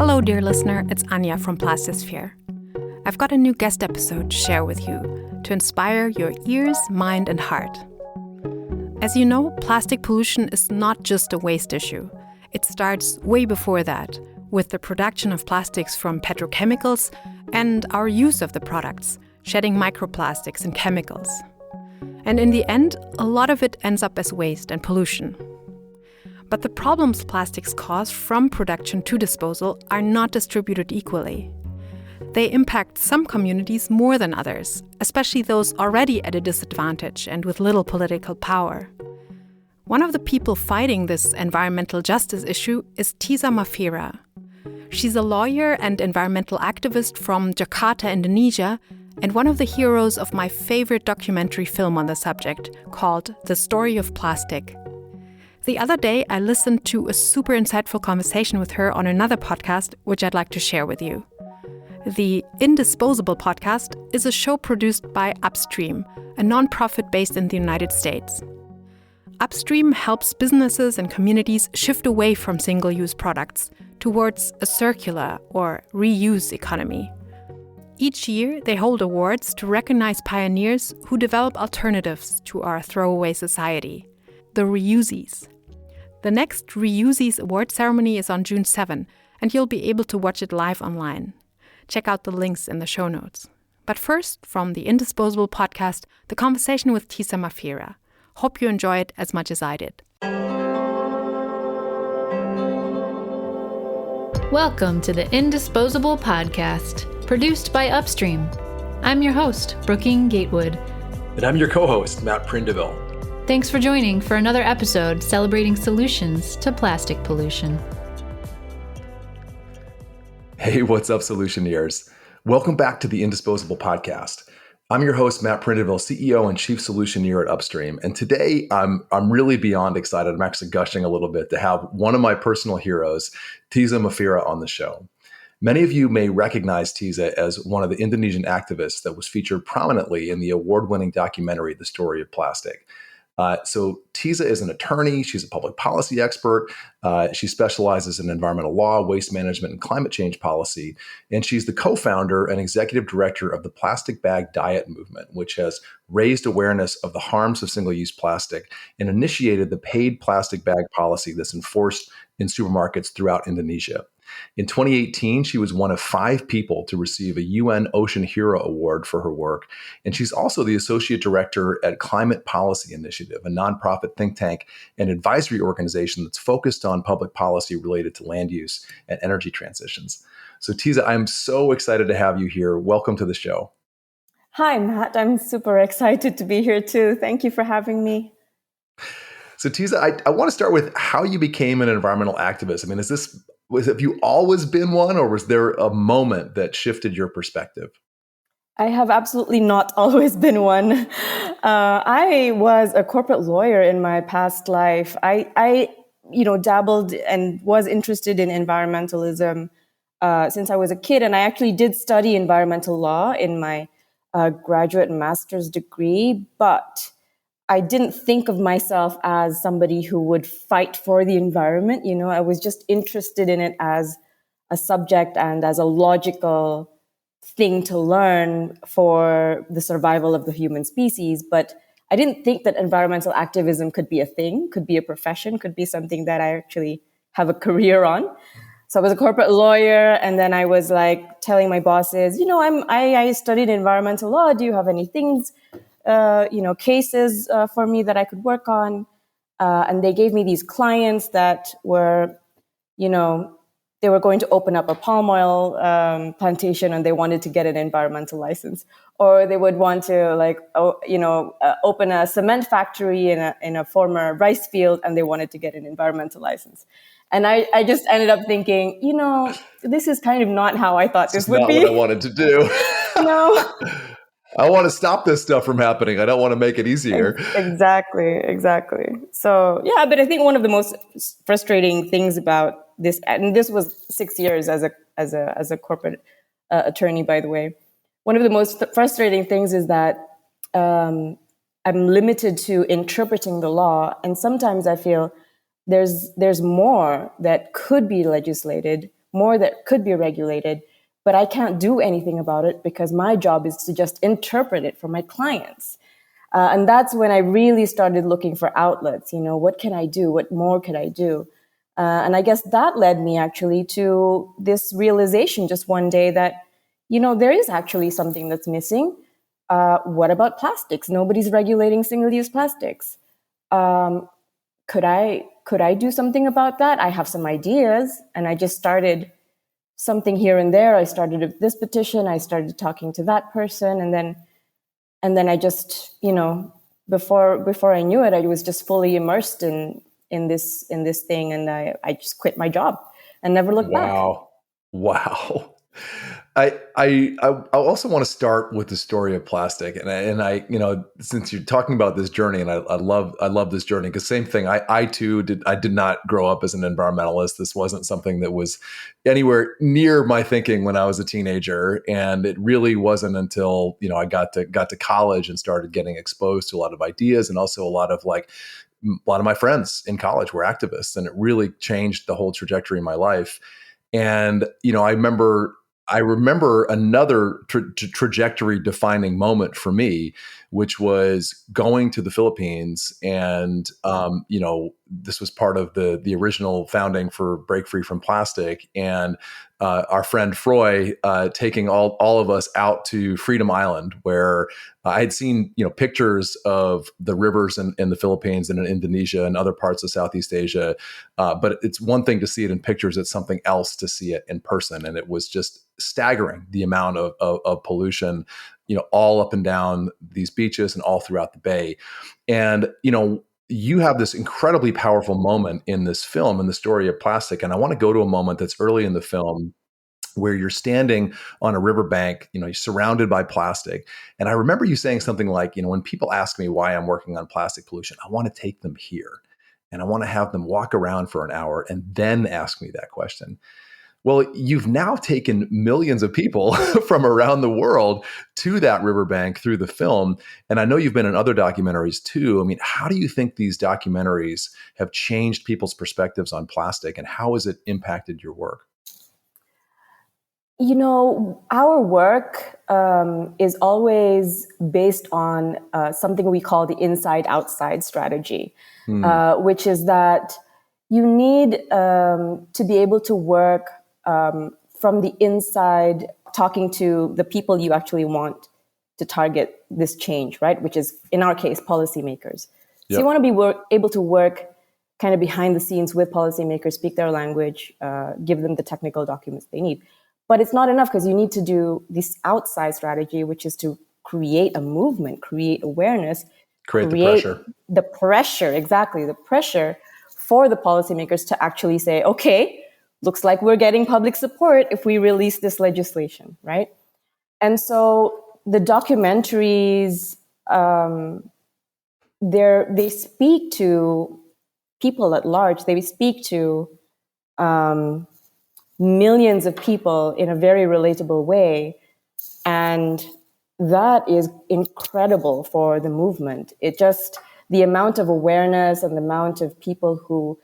Hello, dear listener, it's Anya from Plastisphere. I've got a new guest episode to share with you to inspire your ears, mind, and heart. As you know, plastic pollution is not just a waste issue. It starts way before that, with the production of plastics from petrochemicals and our use of the products, shedding microplastics and chemicals. And in the end, a lot of it ends up as waste and pollution. But the problems plastics cause from production to disposal are not distributed equally. They impact some communities more than others, especially those already at a disadvantage and with little political power. One of the people fighting this environmental justice issue is Tiza Mafira. She's a lawyer and environmental activist from Jakarta, Indonesia, and one of the heroes of my favorite documentary film on the subject, called The Story of Plastic. The other day, I listened to a super insightful conversation with her on another podcast, which I'd like to share with you. The Indisposable Podcast is a show produced by Upstream, a nonprofit based in the United States. Upstream helps businesses and communities shift away from single-use products towards a circular or reuse economy. Each year, they hold awards to recognize pioneers who develop alternatives to our throwaway society, the Reusees. The next Reusees award ceremony is on June 7, and you'll be able to watch it live online. Check out the links in the show notes. But first, from the Indisposable Podcast, the conversation with Tiza Mafira. Hope you enjoy it as much as I did. Welcome to the Indisposable Podcast, produced by Upstream. I'm your host, Brooking Gatewood. And I'm your co-host, Matt Prindiville. Thanks for joining for another episode celebrating solutions to plastic pollution. Hey, what's up, Solutioneers? Welcome back to the Indisposable Podcast. I'm your host, Matt Prindiville, CEO and Chief Solutioneer at Upstream. And today, I'm really beyond excited. I'm actually gushing a little bit to have one of my personal heroes, Tiza Mafira, on the show. Many of you may recognize Tiza as one of the Indonesian activists that was featured prominently in the award-winning documentary, The Story of Plastic. So Tiza is an attorney. She's a public policy expert. She specializes in environmental law, waste management, and climate change policy. And she's the co-founder and executive director of the Plastic Bag Diet Movement, which has raised awareness of the harms of single-use plastic and initiated the paid plastic bag policy that's enforced in supermarkets throughout Indonesia. In 2018, she was one of 5 people to receive a UN Ocean Hero Award for her work. And she's also the associate director at Climate Policy Initiative, a nonprofit think tank and advisory organization that's focused on public policy related to land use and energy transitions. So Tiza, I'm so excited to have you here. Welcome to the show. Hi, Matt. I'm super excited to be here too. Thank you for having me. So Tiza, I want to start with how you became an environmental activist. I mean, have you always been one, or was there a moment that shifted your perspective? I have absolutely not always been one. I was a corporate lawyer in my past life. I dabbled and was interested in environmentalism since I was a kid, and I actually did study environmental law in my graduate and master's degree, but I didn't think of myself as somebody who would fight for the environment. You know, I was just interested in it as a subject and as a logical thing to learn for the survival of the human species. But I didn't think that environmental activism could be a thing, could be a profession, could be something that I actually have a career on. So I was a corporate lawyer, and then I was like telling my bosses, I studied environmental law. Do you have any things cases for me that I could work on. And they gave me these clients that were, they were going to open up a palm oil plantation and they wanted to get an environmental license. Or they would want to open a cement factory in a former rice field and they wanted to get an environmental license. And I just ended up thinking, this is kind of not how I thought this would be. Not what I wanted to do. No. I want to stop this stuff from happening. I don't want to make it easier. Exactly. So, yeah, but I think one of the most frustrating things about this, and this was 6 years as a corporate attorney, by the way. One of the most frustrating things is that I'm limited to interpreting the law, and sometimes I feel there's more that could be legislated more that could be regulated, but I can't do anything about it because my job is to just interpret it for my clients. And that's when I really started looking for outlets. What can I do? What more could I do? And I guess that led me actually to this realization just one day that, there is actually something that's missing. What about plastics? Nobody's regulating single-use plastics. Could I do something about that? I have some ideas, and I just started something here and there. I started this petition. I started talking to that person, and then I just, before I knew it, I was just fully immersed in this thing, and I just quit my job and never looked back. Wow. I also want to start with the story of plastic, and I since you're talking about this journey, and I love this journey, because same thing. I too did not grow up as an environmentalist. This wasn't something that was anywhere near my thinking when I was a teenager, and it really wasn't until I got to college and started getting exposed to a lot of ideas, and also a lot of my friends in college were activists, and it really changed the whole trajectory of my life. And I remember another trajectory defining moment for me, which was going to the Philippines. And, this was part of the original founding for Break Free from Plastic. And our friend Froy taking all of us out to Freedom Island, where I had seen, pictures of the rivers in the Philippines and in Indonesia and other parts of Southeast Asia. But it's one thing to see it in pictures. It's something else to see it in person. And it was just staggering, the amount of pollution, all up and down these beaches and all throughout the bay. And, you have this incredibly powerful moment in this film, in the story of plastic. And I want to go to a moment that's early in the film where you're standing on a riverbank, you're surrounded by plastic. And I remember you saying something like, when people ask me why I'm working on plastic pollution, I want to take them here and I want to have them walk around for an hour and then ask me that question. Well, you've now taken millions of people from around the world to that riverbank through the film. And I know you've been in other documentaries too. I mean, how do you think these documentaries have changed people's perspectives on plastic, and how has it impacted your work? Our work is always based on something we call the inside-outside strategy, which is that you need to be able to work from the inside, talking to the people you actually want to target this change, right? Which is, in our case, policymakers. Yep. So you want to be able to work kind of behind the scenes with policymakers, speak their language, give them the technical documents they need. But it's not enough, because you need to do this outside strategy, which is to create a movement, create awareness, create the pressure. The pressure, exactly, the pressure for the policymakers to actually say, okay, looks like we're getting public support if we release this legislation, right? And so the documentaries, they speak to people at large. They speak to millions of people in a very relatable way. And that is incredible for the movement. The amount of awareness and the amount of people who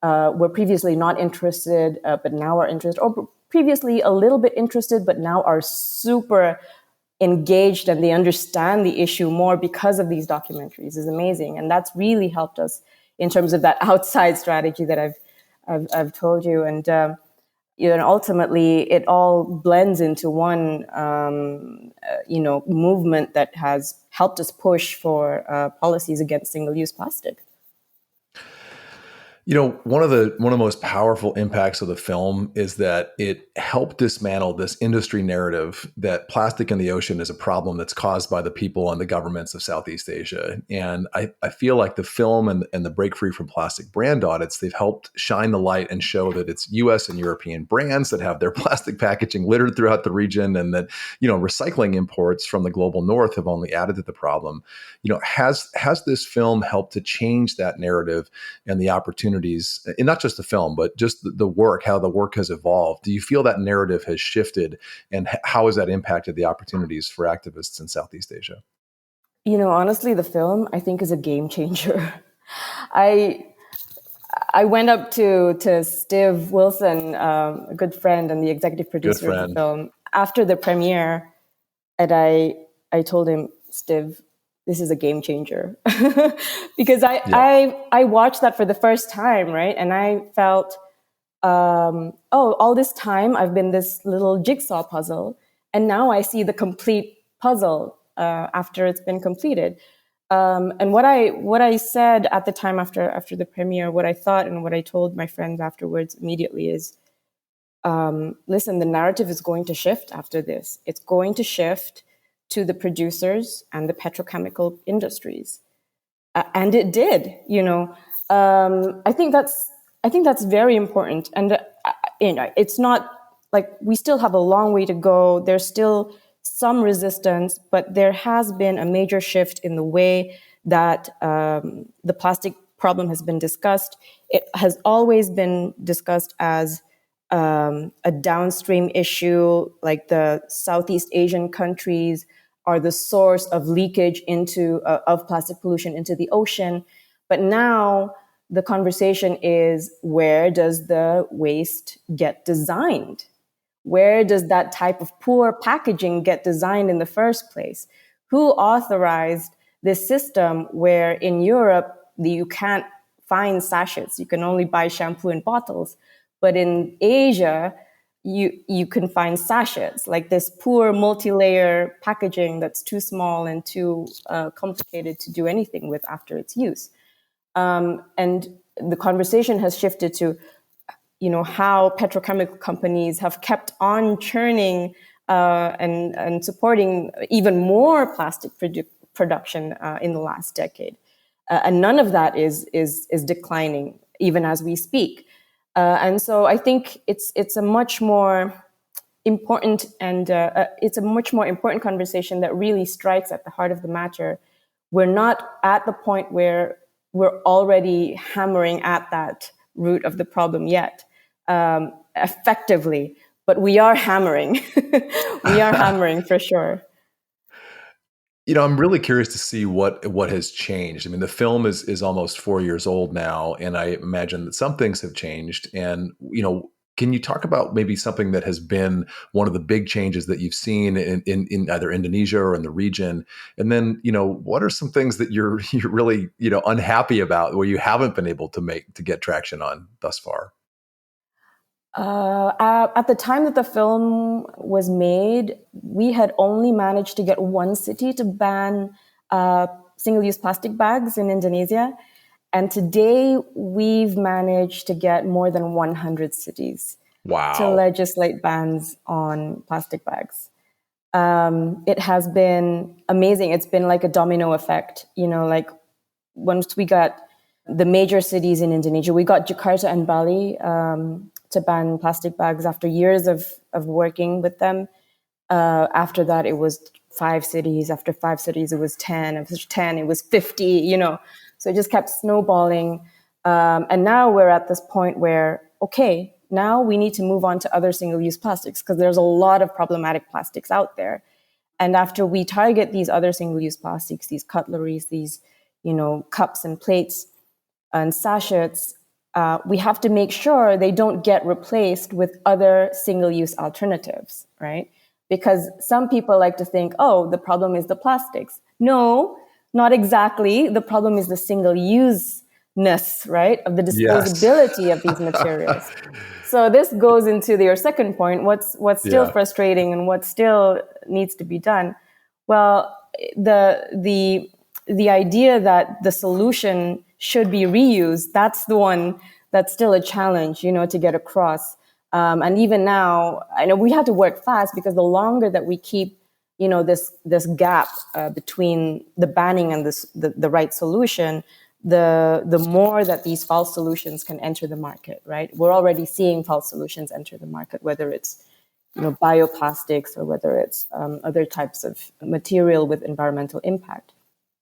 were previously not interested, but now are interested, or previously a little bit interested, but now are super engaged and they understand the issue more because of these documentaries is amazing. And that's really helped us in terms of that outside strategy that I've told you. And ultimately it all blends into one, movement that has helped us push for policies against single-use plastic. One of the most powerful impacts of the film is that it helped dismantle this industry narrative that plastic in the ocean is a problem that's caused by the people and the governments of Southeast Asia. And I feel like the film and the Break Free from Plastic brand audits, they've helped shine the light and show that it's US and European brands that have their plastic packaging littered throughout the region, and that, recycling imports from the global north have only added to the problem. Has this film helped to change that narrative and the opportunities, and not just the film, but just the work, how the work has evolved? Do you feel that narrative has shifted, and how has that impacted the opportunities for activists in Southeast Asia? Honestly, the film, I think, is a game changer. I I went up to Steve Wilson, a good friend and the executive producer of the film, after the premiere, and I told him, Steve, this is a game changer, because I watched that for the first time, right? And I felt, all this time I've been this little jigsaw puzzle, and now I see the complete puzzle after it's been completed. And what I said at the time after the premiere, what I thought and what I told my friends afterwards immediately is, listen, the narrative is going to shift after this. It's going to shift to the producers and the petrochemical industries, and it did. I think that's very important, and it's not like we still have a long way to go. There's still some resistance, but there has been a major shift in the way that the plastic problem has been discussed. It has always been discussed as a downstream issue, like the Southeast Asian countries are the source of leakage of plastic pollution into the ocean. But now the conversation is, where does the waste get designed? Where does that type of poor packaging get designed in the first place? Who authorized this system where in Europe you can't find sachets? You can only buy shampoo in bottles. But in Asia, you can find sachets, like this poor multi-layer packaging that's too small and too complicated to do anything with after its use. And the conversation has shifted to, how petrochemical companies have kept on churning and supporting even more plastic production in the last decade, and none of that is declining even as we speak. And so I think it's a much more important conversation that really strikes at the heart of the matter. We're not at the point where we're already hammering at that root of the problem yet, effectively, but we are hammering. We are hammering for sure. I'm really curious to see what has changed. I mean, the film is almost 4 years old now, and I imagine that some things have changed. And, can you talk about maybe something that has been one of the big changes that you've seen in either Indonesia or in the region? And then, what are some things that you're really, unhappy about, where you haven't been able to get traction on thus far? At the time that the film was made, we had only managed to get one city to ban single-use plastic bags in Indonesia. And today, we've managed to get more than 100 cities to legislate bans on plastic bags. It has been amazing. It's been like a domino effect. Like once we got the major cities in Indonesia, we got Jakarta and Bali to ban plastic bags after years of working with them. After that, it was 5 cities. After 5 cities, it was 10. After 10, it was 50, So it just kept snowballing. And now we're at this point where, okay, now we need to move on to other single-use plastics because there's a lot of problematic plastics out there. And after we target these other single-use plastics, these cutleries, these, cups and plates and sachets, we have to make sure they don't get replaced with other single-use alternatives, right? Because some people like to think, the problem is the plastics. No, not exactly. The problem is the single-useness, right, of the disposability of these materials. So this goes into your second point. What's still frustrating and what still needs to be done? Well, the idea that the solution should be reused, that's the one that's still a challenge, to get across. And even now, I know we have to work fast because the longer that we keep, this gap between the banning and the right solution, the more that these false solutions can enter the market, right? We're already seeing false solutions enter the market, whether it's bioplastics or whether it's other types of material with environmental impact.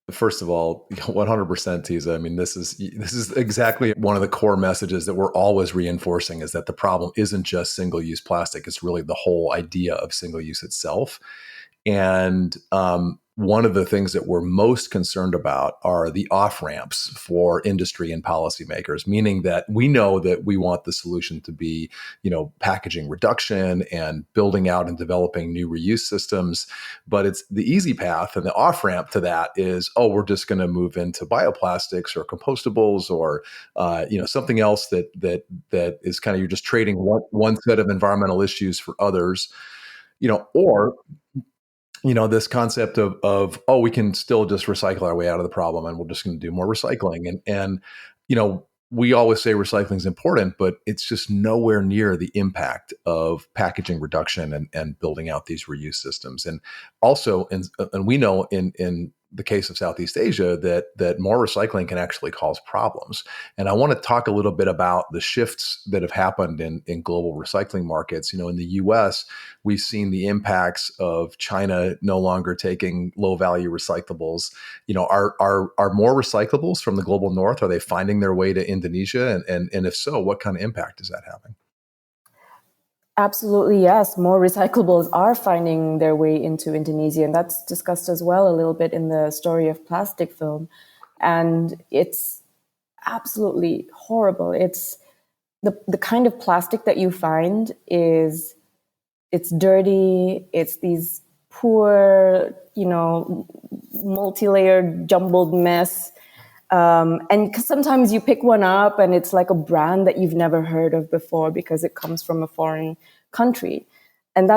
First of all, 100% Tiza. I mean, this is exactly one of the core messages that we're always reinforcing, is that the problem isn't just single-use plastic. It's really the whole idea of single-use itself. And one of the things that we're most concerned about are the off-ramps for industry and policymakers, meaning that we know that we want the solution to be, packaging reduction and building out and developing new reuse systems. But it's the easy path, and the off-ramp to that is, we're just going to move into bioplastics or compostables or, something else that is kind of, you're just trading one set of environmental issues for others, or this concept of we can still just recycle our way out of the problem, and we're just going to do more recycling. And we always say recycling is important, but it's just nowhere near the impact of packaging reduction and building out these reuse systems. And also, and we know in the case of Southeast Asia that more recycling can actually cause problems. And I want to talk a little bit about the shifts that have happened in global recycling markets. In the US, we've seen the impacts of China no longer taking low value recyclables. Are more recyclables from the global north? Are they finding their way to Indonesia? And if so, what kind of impact is that having? Absolutely, yes. More recyclables are finding their way into Indonesia, and that's discussed as well a little bit in the Story of Plastic film. And it's absolutely horrible. It's the kind of plastic that you find it's dirty. It's these poor, multi-layered, jumbled mess. And sometimes you pick one up and it's like a brand that you've never heard of before because it comes from a foreign country. And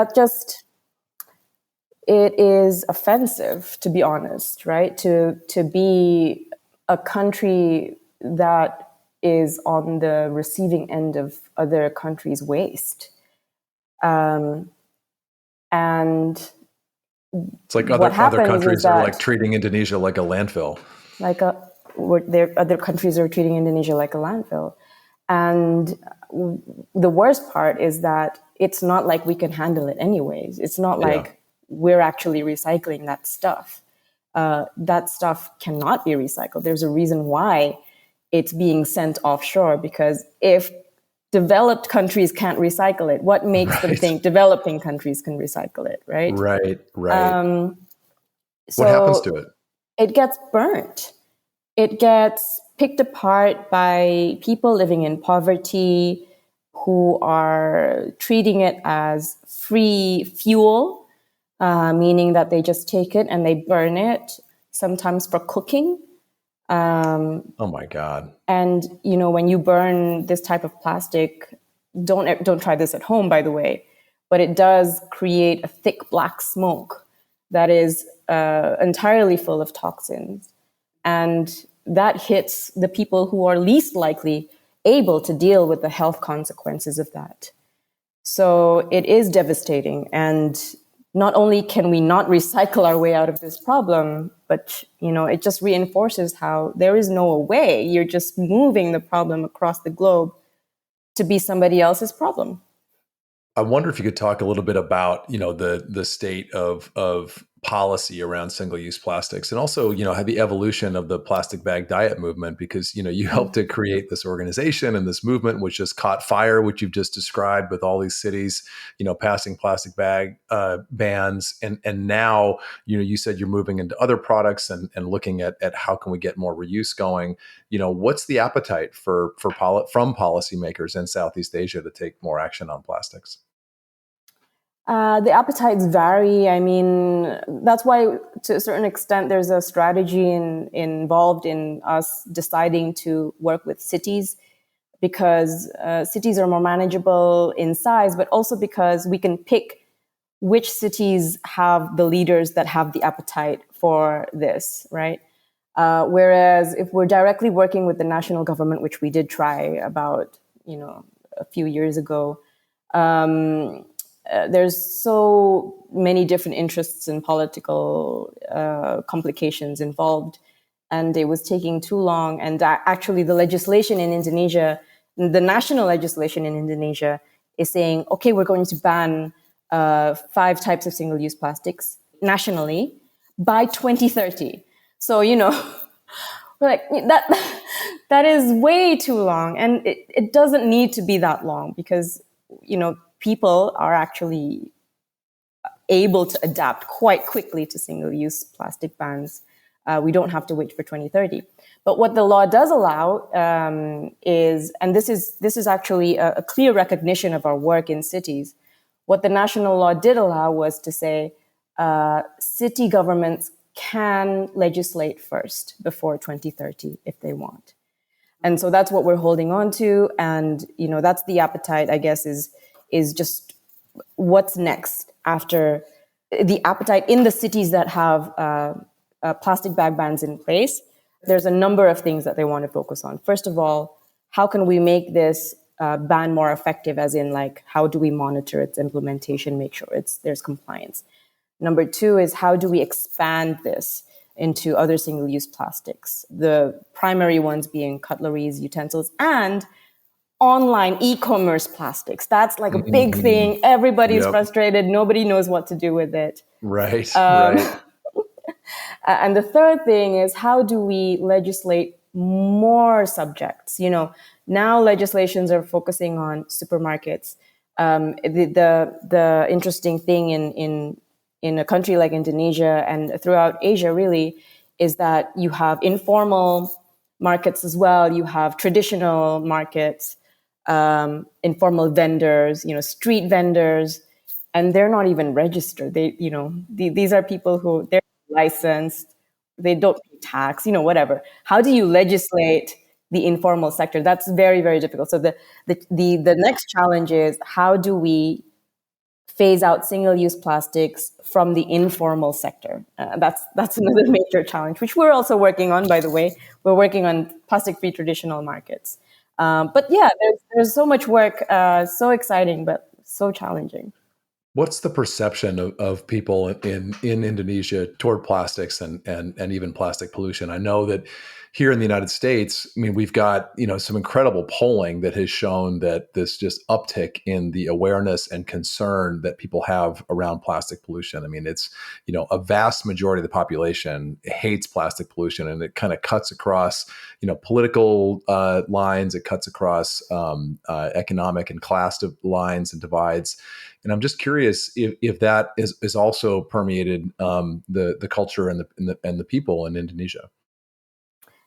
it is offensive, to be honest, right? To be a country that is on the receiving end of other countries' waste. And it's like other countries are like treating Indonesia like a landfill. Other countries are treating Indonesia like a landfill. And the worst part is that it's not like we can handle it anyways. It's not like we're actually recycling that stuff. That stuff cannot be recycled. There's a reason why it's being sent offshore, because if developed countries can't recycle it, what makes them think developing countries can recycle it, right? Right. So what happens to it? It gets burnt. It gets picked apart by people living in poverty who are treating it as free fuel, meaning that they just take it and they burn it, sometimes for cooking. Oh my God. And, when you burn this type of plastic, don't try this at home, by the way, but it does create a thick black smoke that is entirely full of toxins. And that hits the people who are least likely able to deal with the health consequences of that. So it is devastating. And not only can we not recycle our way out of this problem, but, it just reinforces how there is no way. You're just moving the problem across the globe to be somebody else's problem. I wonder if you could talk a little bit about, the state of policy around single-use plastics, and also, the evolution of the plastic bag diet movement, because, you helped to create this organization and this movement, which just caught fire, which you've just described with all these cities, passing plastic bag bans. And now, you said you're moving into other products and looking at how can we get more reuse going. What's the appetite from policymakers in Southeast Asia to take more action on plastics? The appetites vary. I mean, that's why, to a certain extent, there's a strategy involved in us deciding to work with cities, because cities are more manageable in size, but also because we can pick which cities have the leaders that have the appetite for this, right? Whereas if we're directly working with the national government, which we did try about, a few years ago, there's so many different interests and political complications involved, and it was taking too long. And actually, the legislation in Indonesia, the national legislation in Indonesia, is saying, okay, we're going to ban 5 types of single-use plastics nationally by 2030. So, like that is way too long, and it doesn't need to be that long, because people are actually able to adapt quite quickly to single-use plastic bans. We don't have to wait for 2030. But what the law does allow is, and this is actually a clear recognition of our work in cities, what the national law did allow was to say city governments can legislate first before 2030 if they want. And so that's what we're holding on to. And, that's the appetite, I guess, is just what's next after the appetite in the cities that have plastic bag bans in place. There's a number of things that they want to focus on. First of all, how can we make this ban more effective, as in, like, how do we monitor its implementation, make sure there's compliance? Number two is, how do we expand this into other single-use plastics? The primary ones being cutleries, utensils, and online e-commerce plastics. That's like a big thing. Everybody's frustrated. Nobody knows what to do with it. Right. And the third thing is, how do we legislate more subjects? Now legislations are focusing on supermarkets. The interesting thing in a country like Indonesia and throughout Asia really is that you have informal markets as well. You have traditional markets, informal vendors, street vendors, and they're not even registered. These are people who they're licensed, they don't pay tax, whatever. How do you legislate the informal sector? That's very, very difficult. So the next challenge is, how do we phase out single-use plastics from the informal sector? That's another major challenge, which we're also working on, by the way. We're working on plastic-free traditional markets. But yeah, there's so much work, so exciting, but so challenging. What's the perception of people in Indonesia toward plastics and even plastic pollution? I know that here in the United States, we've got, some incredible polling that has shown that this just uptick in the awareness and concern that people have around plastic pollution. It's, a vast majority of the population hates plastic pollution, and it kind of cuts across, political lines. It cuts across economic and class lines and divides. And I'm just curious if that is also permeated the culture and the people in Indonesia.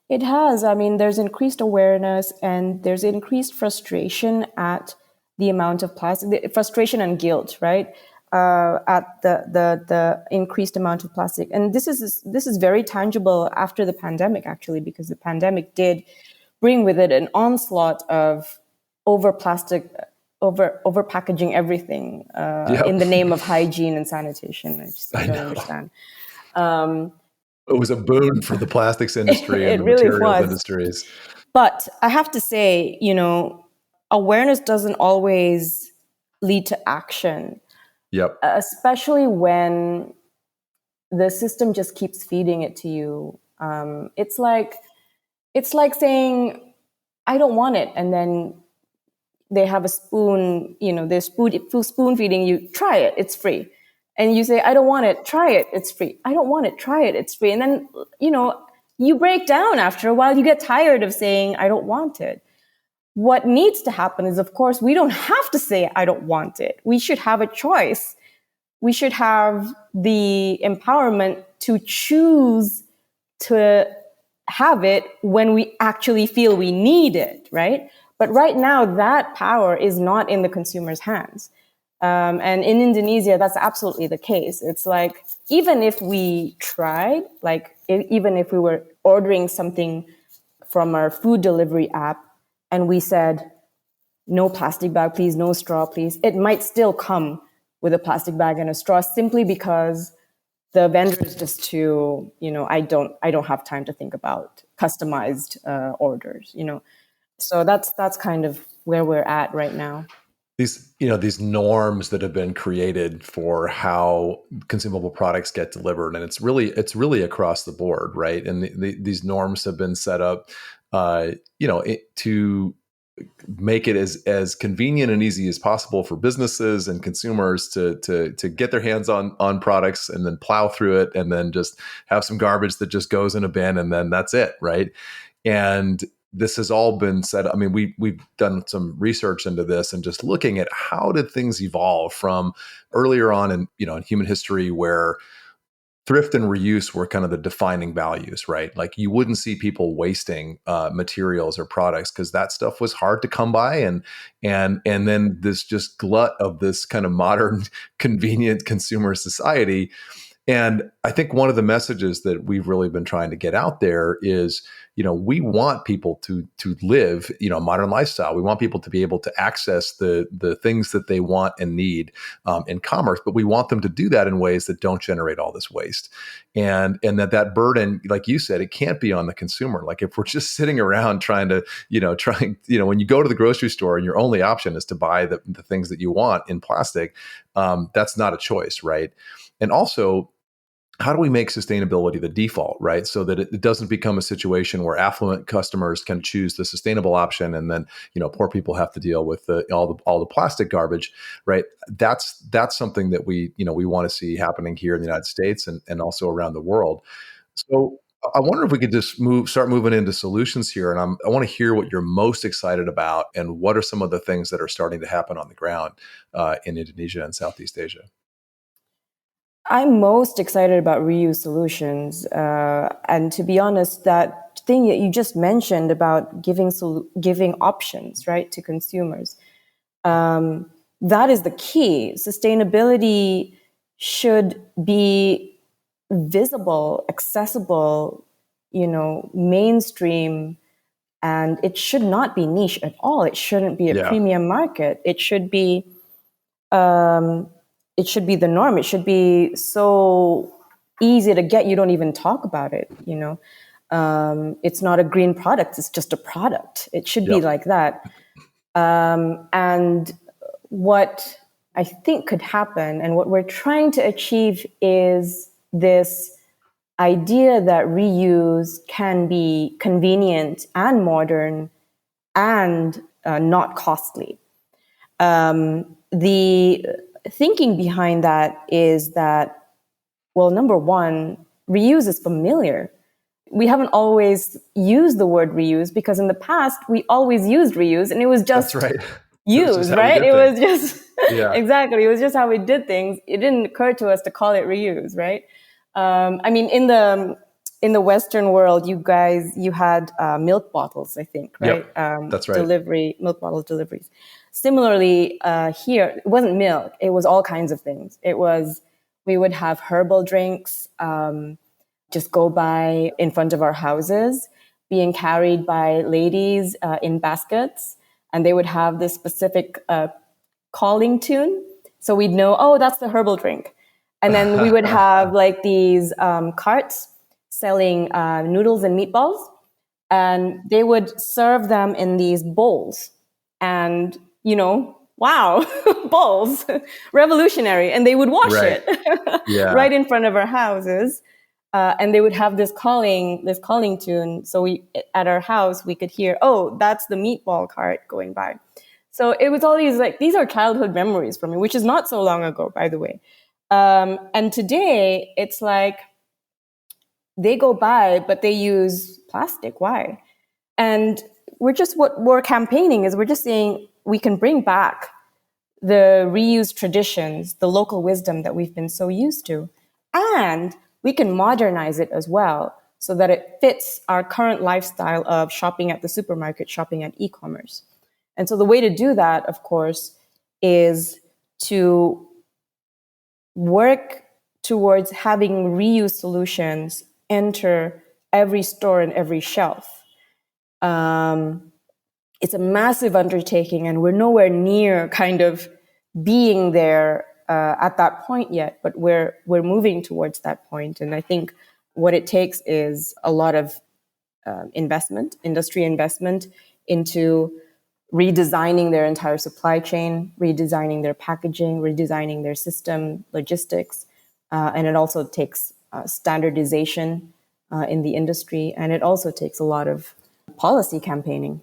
It has. There's increased awareness and there's increased frustration at the amount of plastic, frustration and guilt, right? At the increased amount of plastic. And this is very tangible after the pandemic, actually, because the pandemic did bring with it an onslaught of over packaging everything in the name of hygiene and sanitation. I don't understand. It was a boon for the plastics industry and the really materials industries. But I have to say, awareness doesn't always lead to action. Yep. Especially when the system just keeps feeding it to you. It's like saying, I don't want it. And then they have a spoon, they're spoon feeding you, try it, it's free. And you say, I don't want it, try it, it's free. I don't want it, try it, it's free. And then, you break down after a while, you get tired of saying, I don't want it. What needs to happen is, of course, we don't have to say, I don't want it. We should have a choice. We should have the empowerment to choose to have it when we actually feel we need it, right? But right now, that power is not in the consumer's hands. And in Indonesia, that's absolutely the case. It's like, even if we tried, even if we were ordering something from our food delivery app and we said, no plastic bag, please, no straw, please, it might still come with a plastic bag and a straw, simply because the vendor is just too, I don't have time to think about customized orders, So that's kind of where we're at right now. These norms that have been created for how consumable products get delivered, and it's really across the board, right? And these norms have been set up, to make it as convenient and easy as possible for businesses and consumers to get their hands on products and then plow through it and then just have some garbage that just goes in a bin and then that's it, right? And this has all been said. I mean, we've done some research into this and just looking at how did things evolve from earlier on in, in human history where thrift and reuse were kind of the defining values, right? Like you wouldn't see people wasting materials or products because that stuff was hard to come by, and then this just glut of this kind of modern, convenient consumer society. And I think one of the messages that we've really been trying to get out there is, we want people to live, a modern lifestyle. We want people to be able to access the things that they want and need in commerce, but we want them to do that in ways that don't generate all this waste. And that burden, like you said, it can't be on the consumer. Like if we're just sitting around trying to, when you go to the grocery store and your only option is to buy the things that you want in plastic, that's not a choice, right? And also, how do we make sustainability the default, right? So that it doesn't become a situation where affluent customers can choose the sustainable option, and then poor people have to deal with all the plastic garbage, right? That's something that we want to see happening here in the United States and also around the world. So I wonder if we could just start moving into solutions here, and I want to hear what you're most excited about, and what are some of the things that are starting to happen on the ground in Indonesia and Southeast Asia. I'm most excited about reuse solutions. And to be honest, that thing that you just mentioned about giving options, right, to consumers, that is the key. Sustainability should be visible, accessible, mainstream, and it should not be niche at all. It shouldn't be a premium market. It should be the norm. It should be so easy to get, you don't even talk about it, It's not a green product, it's just a product. It should be like that. And what I think could happen, and what we're trying to achieve, is this idea that reuse can be convenient and modern and not costly. The thinking behind that is that, well, number one, reuse is familiar. We haven't always used the word reuse because in the past we always used reuse, and it was just used, right? It was just exactly. It was just how we did things. It didn't occur to us to call it reuse, right? I mean, in the Western world, you had milk bottles, I think, right? Yep, that's right. Milk bottle deliveries. Similarly, here, it wasn't milk. It was all kinds of things. We would have herbal drinks just go by in front of our houses, being carried by ladies in baskets. And they would have this specific calling tune. So we'd know, oh, that's the herbal drink. And then we would have like these carts selling noodles and meatballs. And they would serve them in these bowls. And wow, bowls, revolutionary. And they would wash it right in front of our houses. And they would have this calling tune. So at our house, we could hear, oh, that's the meatball cart going by. So it was all these are childhood memories for me, which is not so long ago, by the way. And today it's like they go by, but they use plastic. Why? And what we're campaigning is we're just saying we can bring back the reuse traditions, the local wisdom that we've been so used to, and we can modernize it as well so that it fits our current lifestyle of shopping at the supermarket, shopping at e-commerce. And so the way to do that, of course, is to work towards having reuse solutions enter every store and every shelf. It's a massive undertaking, and we're nowhere near kind of being there at that point yet, but we're moving towards that point. And I think what it takes is a lot of industry investment into redesigning their entire supply chain, redesigning their packaging, redesigning their system, logistics. And it also takes standardization in the industry. And it also takes a lot of policy campaigning.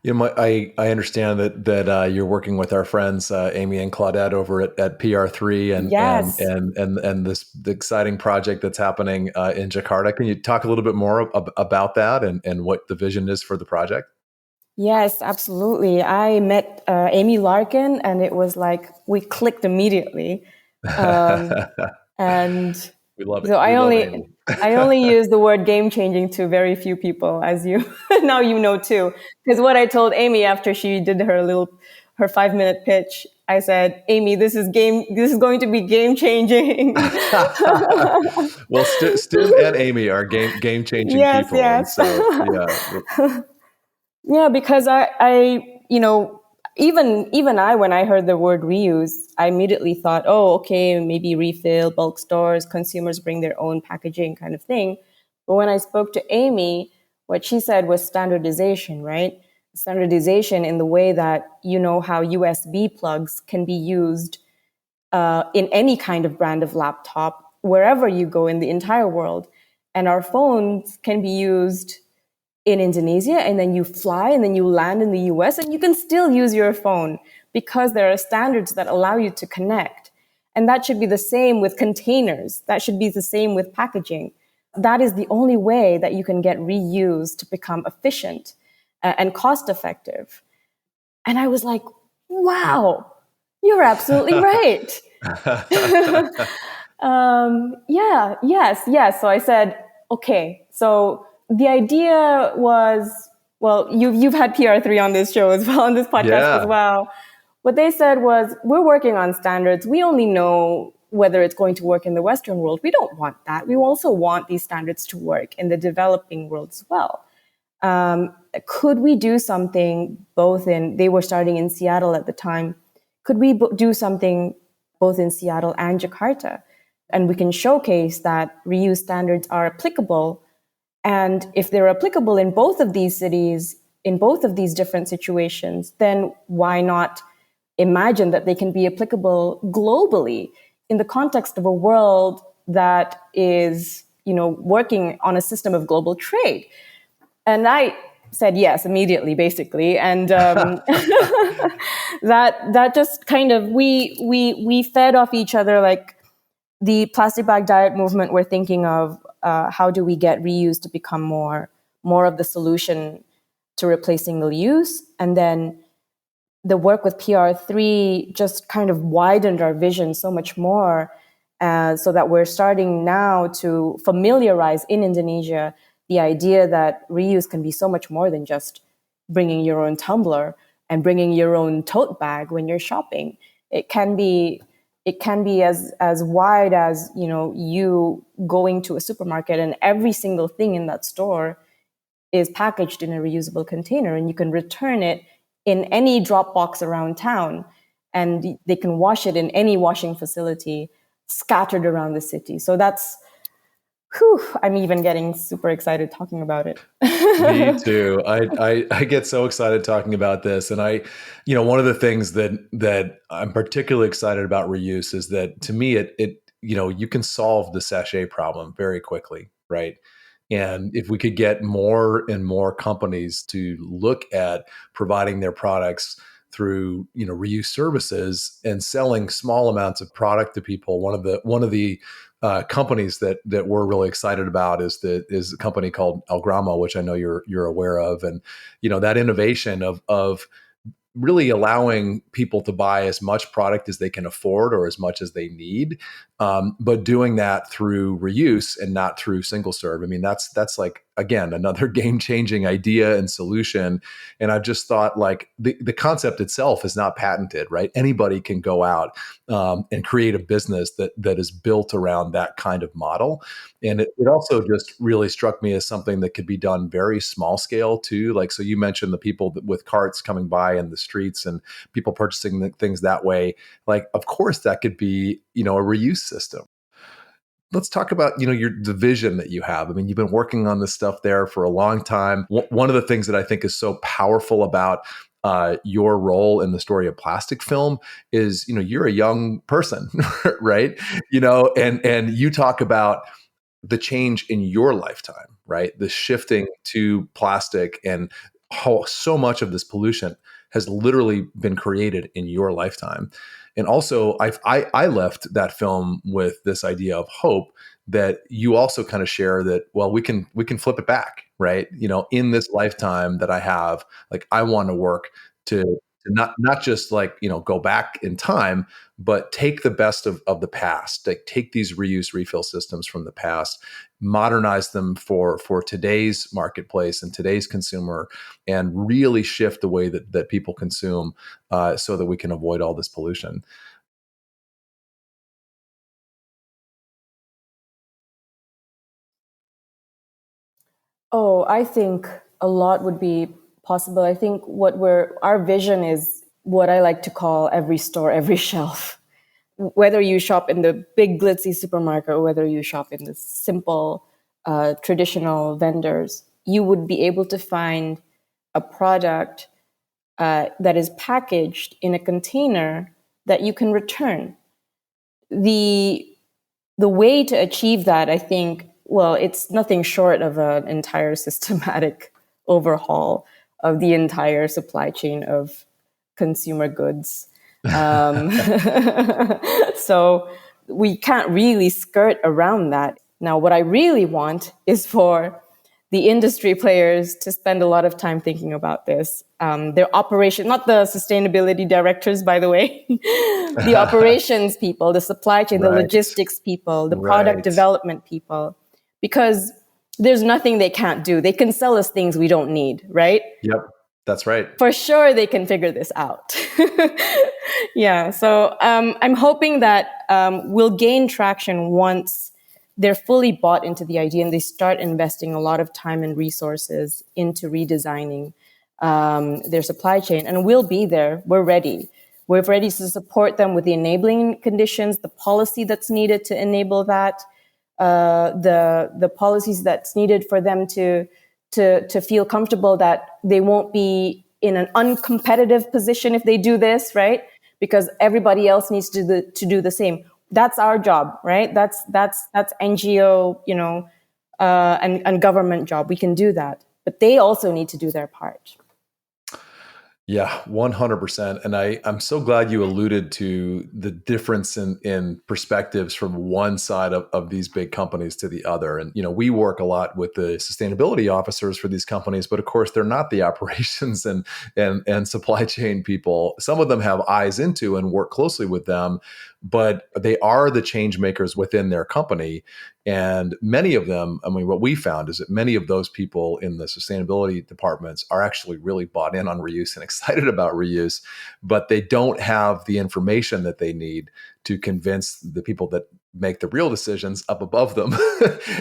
I understand that you're working with our friends Amy and Claudette over at PR3 Yes. and the exciting project that's happening in Jakarta. Can you talk a little bit more about that and what the vision is for the project? Yes, absolutely. I met Amy Larkin, and it was like we clicked immediately. And We love it. so We love Amy. I only use the word game changing to very few people, as you now you know too. Because what I told Amy after she did her 5-minute pitch, I said, Amy, this is going to be game changing. Well, Stu and Amy are game changing Yes, people, and yes. so yeah. Yeah, because even I, when I heard the word reuse, I immediately thought, oh, okay, maybe refill, bulk stores, consumers bring their own packaging kind of thing. But when I spoke to Amy, what she said was standardization, right? Standardization in the way that, how USB plugs can be used in any kind of brand of laptop, wherever you go in the entire world. And our phones can be used in Indonesia, and then you fly and then you land in the US, and you can still use your phone because there are standards that allow you to connect. And that should be the same with containers. That should be the same with packaging. That is the only way that you can get reuse to become efficient and cost effective. And I was like, wow, you're absolutely right. Yes. So I said, okay, so the idea was, well, you've had PR3 on this show as well, on this podcast as well. What they said was, we're working on standards. We only know whether it's going to work in the Western world. We don't want that. We also want these standards to work in the developing world as well. Could we do something they were starting in Seattle at the time. Could we do something both in Seattle and Jakarta? And we can showcase that reuse standards are applicable. And if they're applicable in both of these cities, in both of these different situations, then why not imagine that they can be applicable globally in the context of a world that is, working on a system of global trade? And I said yes immediately, basically. And that just kind of, we fed off each other, like the plastic bag diet movement. We're thinking of how do we get reuse to become more of the solution to replace single use? And then the work with PR3 just kind of widened our vision so much more, so that we're starting now to familiarize in Indonesia the idea that reuse can be so much more than just bringing your own tumbler and bringing your own tote bag when you're shopping. It can be as wide as, you going to a supermarket and every single thing in that store is packaged in a reusable container, and you can return it in any drop box around town, and they can wash it in any washing facility scattered around the city. So that's, I'm even getting super excited talking about it. Me too. I get so excited talking about this. And one of the things that I'm particularly excited about reuse is that, to me, it you can solve the sachet problem very quickly, right? And if we could get more and more companies to look at providing their products through reuse services and selling small amounts of product to people, one of the companies that we're really excited about is a company called Algramo, which I know you're aware of, and that innovation of really allowing people to buy as much product as they can afford or as much as they need, but doing that through reuse and not through single serve. I mean, that's like, again, another game-changing idea and solution. And I've just thought, like, the concept itself is not patented, right? Anybody can go out and create a business that is built around that kind of model. And it also just really struck me as something that could be done very small scale too. Like, so you mentioned the people with carts coming by in the streets and people purchasing things that way. Like, of course, that could be, a reuse system. Let's talk about, the vision that you have. I mean, you've been working on this stuff there for a long time. One of the things that I think is so powerful about your role in the story of plastic film is, you're a young person, right? And you talk about the change in your lifetime, right? The shifting to plastic and how so much of this pollution has literally been created in your lifetime. And also, I left that film with this idea of hope that you also kind of share, that, well, we can flip it back, right? In this lifetime that I have, like, I want to work to not just, like, go back in time, but take the best of the past, like take these reuse refill systems from the past, modernize them for today's marketplace and today's consumer, and really shift the way that people consume, so that we can avoid all this pollution. Oh, I think a lot would be possible. I think our vision is what I like to call every store, every shelf. Whether you shop in the big glitzy supermarket or whether you shop in the simple, traditional vendors, you would be able to find a product that is packaged in a container that you can return. The way to achieve that, I think, well, it's nothing short of an entire systematic overhaul of the entire supply chain of consumer goods. So we can't really skirt around that. Now, what I really want is for the industry players to spend a lot of time thinking about this. Their operation, not the sustainability directors, by the way, the operations people, the supply chain, the logistics people, the product development people, because there's nothing they can't do. They can sell us things we don't need, right? Yep, that's right. For sure, they can figure this out. Yeah, so I'm hoping that we'll gain traction once they're fully bought into the idea and they start investing a lot of time and resources into redesigning their supply chain. And we'll be there. We're ready. We're ready to support them with the enabling conditions, the policy that's needed to enable that, the policies that's needed for them to feel comfortable that they won't be in an uncompetitive position if they do this, right? Because everybody else needs to do the same. That's our job, right? That's NGO, and government job. We can do that, but they also need to do their part. Yeah, 100%. And I'm so glad you alluded to the difference in perspectives from one side of these big companies to the other. And, we work a lot with the sustainability officers for these companies, but of course they're not the operations and supply chain people. Some of them have eyes into and work closely with them, but they are the change makers within their company. And many of them, what we found is that many of those people in the sustainability departments are actually really bought in on reuse and excited about reuse, but they don't have the information that they need to convince the people that make the real decisions up above them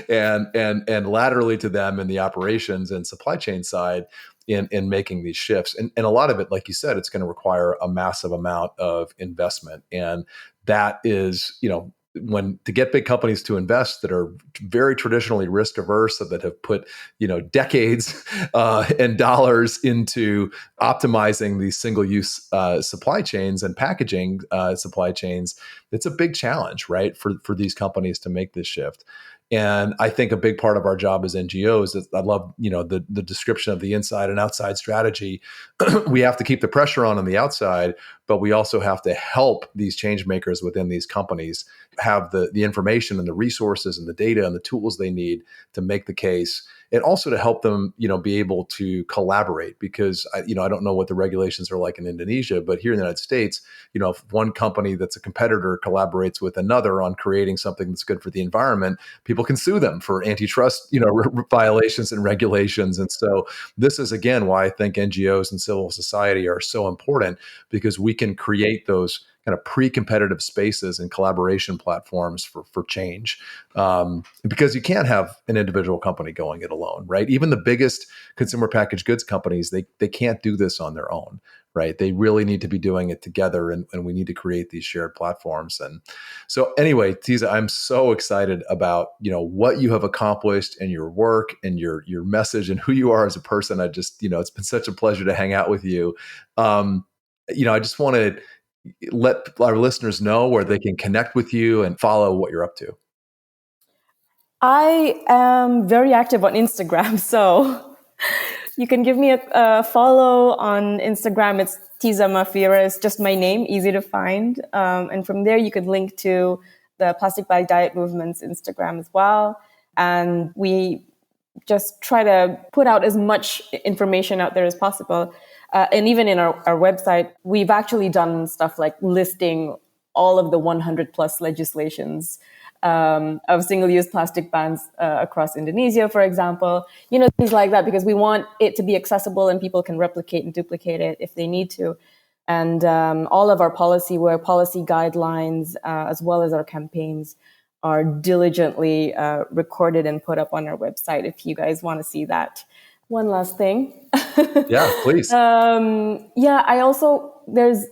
and laterally to them in the operations and supply chain side in making these shifts. And a lot of it, like you said, it's going to require a massive amount of investment. And that is, to get big companies to invest that are very traditionally risk averse, that have put, decades and dollars into optimizing these single use supply chains and packaging supply chains, it's a big challenge, right, for these companies to make this shift. And I think a big part of our job as NGOs is, I love, the description of the inside and outside strategy. We have to keep the pressure on the outside, but we also have to help these change makers within these companies have the information and the resources and the data and the tools they need to make the case, and also to help them, be able to collaborate. Because I don't know what the regulations are like in Indonesia, but here in the United States, if one company that's a competitor collaborates with another on creating something that's good for the environment, people can sue them for antitrust, violations and regulations. And so this is, again, why I think NGOs and civil society are so important, because we can create those kind of pre-competitive spaces and collaboration platforms for change. Because you can't have an individual company going it alone, right? Even the biggest consumer packaged goods companies, they can't do this on their own, right? They really need to be doing it together, and we need to create these shared platforms. And so anyway, Tiza, I'm so excited about, what you have accomplished and your work and your message and who you are as a person. I just, it's been such a pleasure to hang out with you. I just want to let our listeners know where they can connect with you and follow what you're up to. I am very active on Instagram, so You can give me a follow on Instagram. It's Tiza Mafira. It's just my name, easy to find. And from there, you could link to the Plastic Bag Diet Movement's Instagram as well. And we just try to put out as much information out there as possible. And even in our website, we've actually done stuff like listing all of the 100 plus legislations of single-use plastic bans across Indonesia, for example, things like that, because we want it to be accessible and people can replicate and duplicate it if they need to. And all of our policy guidelines, as well as our campaigns, are diligently recorded and put up on our website if you guys want to see that. One last thing. Yeah, please. I also,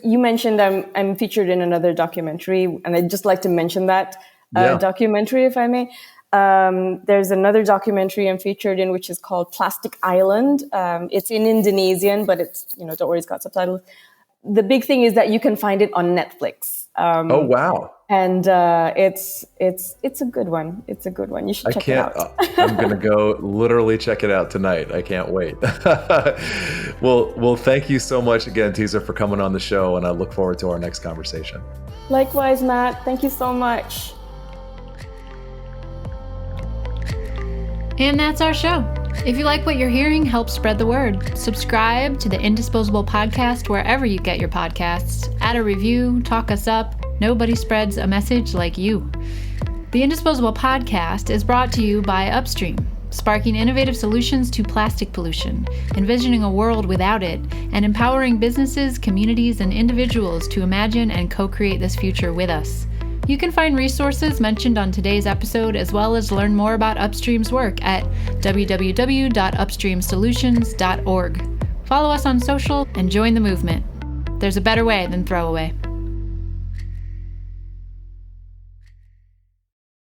you mentioned I'm featured in another documentary, and I'd just like to mention that documentary, if I may. There's another documentary I'm featured in, which is called Plastic Island. It's in Indonesian, but it's, don't worry, it's got subtitles. The big thing is that you can find it on Netflix. Oh, wow. And it's a good one. It's a good one. You should check it out. I'm going to go literally check it out tonight. I can't wait. Well, thank you so much again, Tiza, for coming on the show. And I look forward to our next conversation. Likewise, Matt. Thank you so much. And that's our show. If you like what you're hearing, help spread the word. Subscribe to the Indisposable Podcast wherever you get your podcasts. Add a review, talk us up. Nobody spreads a message like you. The Indisposable Podcast is brought to you by Upstream, sparking innovative solutions to plastic pollution, envisioning a world without it, and empowering businesses, communities, and individuals to imagine and co-create this future with us. You can find resources mentioned on today's episode, as well as learn more about Upstream's work at www.upstreamsolutions.org. Follow us on social and join the movement. There's a better way than throwaway.